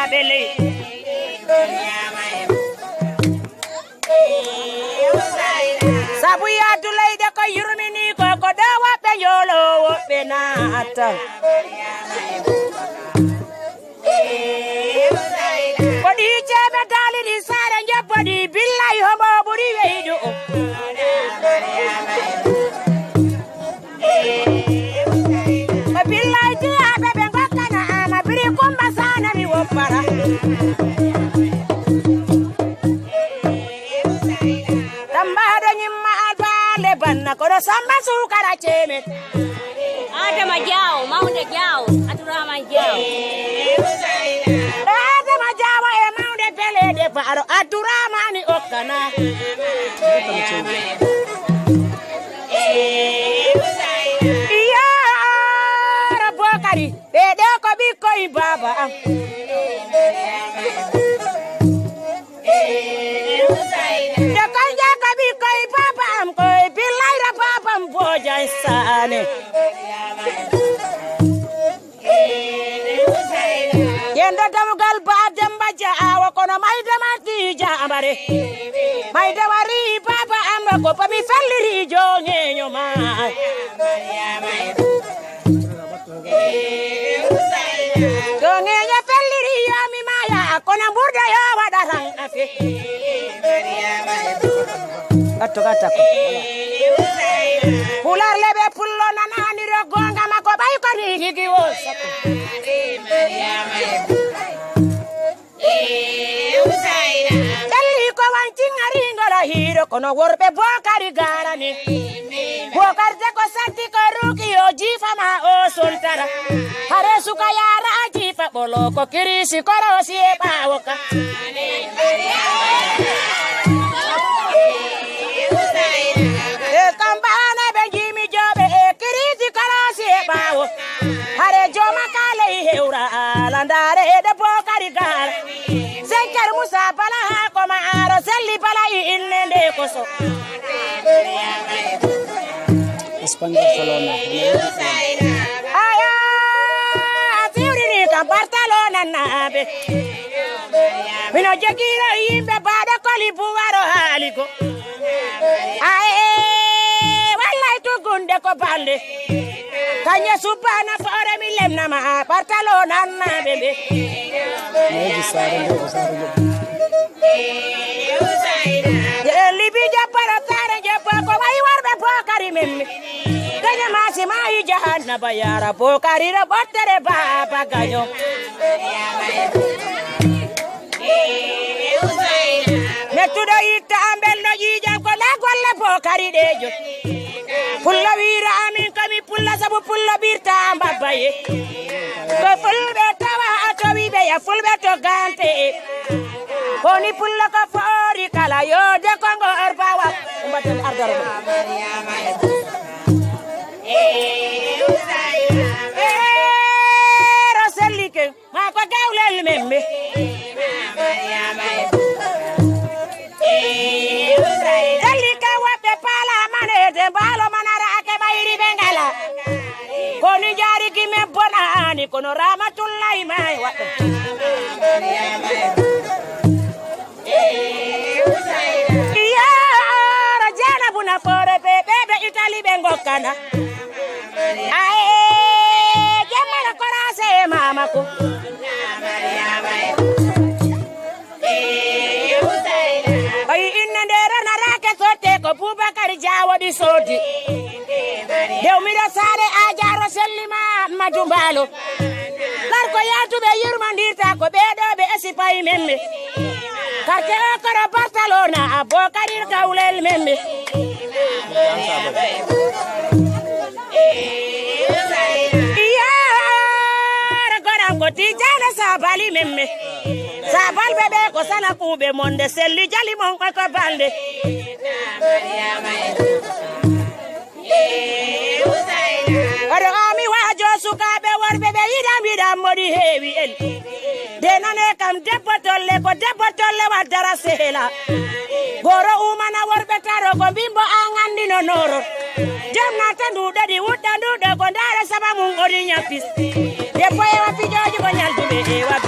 abele sabu ya tulay de ko yurmini ko dawa be yolo be nata bodi jebe dali di sare njabodi billahi homo buri weido billahi ti abe be ngokana ama biri kumba sana mi wopara tambado nyimma albale banna ko samba sukara cheme Adama Jao, Maunde Jao, Abdurrahman Jao. Adama Jao e Maunde Pele de Faro, Abdurrahman Okana. Iya Rabokari, Bede ko biko ibaba. Dekanja ko biko ibaba am ko bilai ra babam boja sane. Yenda damugal ba demba jaawa kono may demati jaambare may dewari baba amba ko pami falliri jonge nyoma jonge ya falliri yami maya kono burda yo wadarang afi atto kata ko pular lebe pullo nanani ro gonga mako bay ko ni higi wo Dalli ko wancin aringola hiro kono worbe bokari garani bokar de ko santi ko ruki o jifa ma o sultara hare suka yara jifa bolo ko kirisi korosi e bawoka e kambana be jimi jobe e kirisi korosi e bawo hare joma kale heura landare de bokari gara Senkar Musa bala ko ma aro selli bala innende ko so Sponsor Salona aya tiuri ka Barcelona nabe mino jekira yimbe bada ko li buwaro haliko ae wallahi to gunde ko bande kanya subana fore mi lemna ma Barcelona nabe be Libi japara tare japa ko mai warbe pokari memmi kanya masi mai jahanna bayara pokari ra botere baba ganyo Metudo ita ambel no jija ko la golle pokari dejo pulla wira amin kami pulla sabu pulla birta mbabaye ko fulbe tawa ato wibe ya fulbe to gante Koni pulla ka fori kala yo de kongo erbawa mbatel ardaro Roselike ma ko gawlel membe Delika wape pala mane de balo manara ake bayri bengala Koni jari kime bonani kono rahmatullahi mai wape na fore bebe Italy bengo kana ae jamala korase mama ko ay inna ndera na rake sote ko Bubakar Jawo di sodi dew mi da sare ajaro sellima majumbalo kar ko yatu be yurmandirta ko bedo be esipay memme karte ko Barcelona abokarir kawlel memme Tijana sabali memme sabal bebe ko sana kube monde selli jali mon ko bande Ado ami wajo sukabe warbe be yidam modi hewi el denane kam debbotolle wadara sehela goro umana warbe taro ko bimbo angandi no noro jamna tandu dadi wudda ndude ko ndara sabamu ngori nyapis Depois eu a filha de banhar do bebê, eu a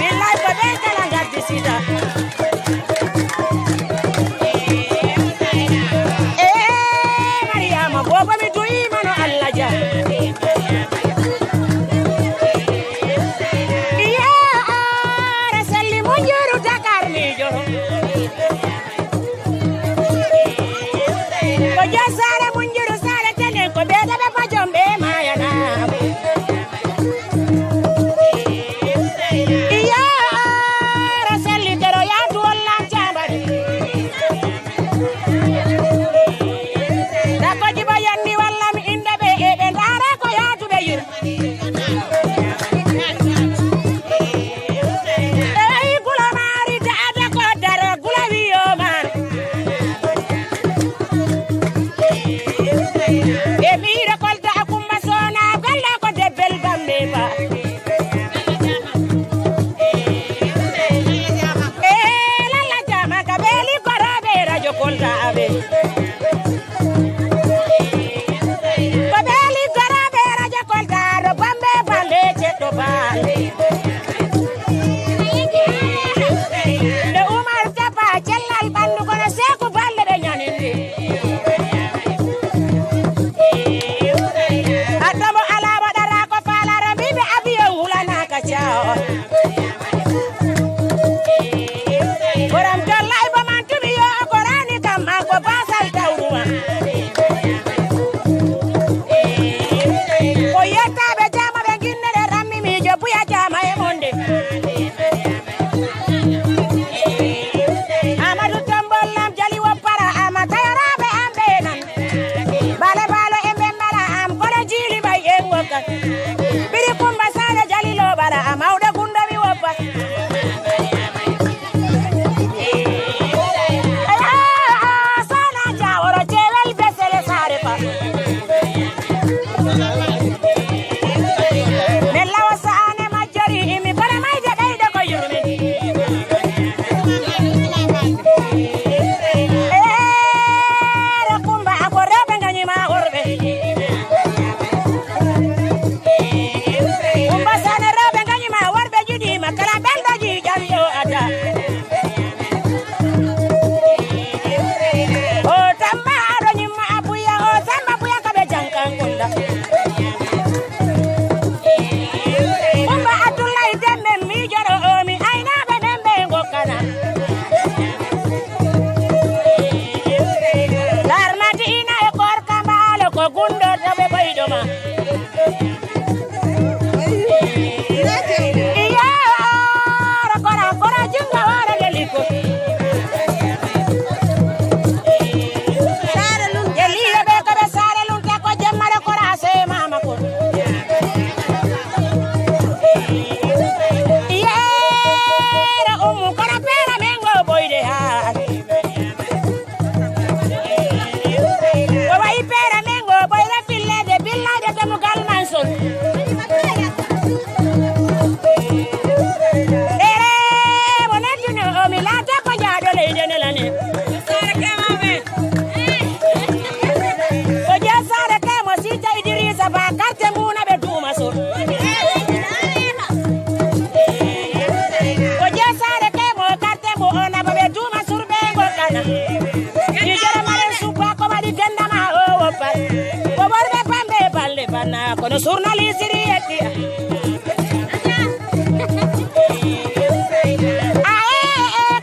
no surnalisiri eti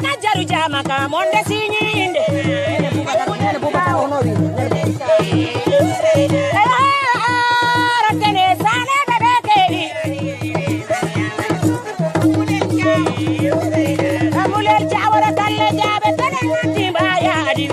kajaru jama ka monde sinyinde ratene sane bebekeri amuler jawara dalle jabe tane timbaya adi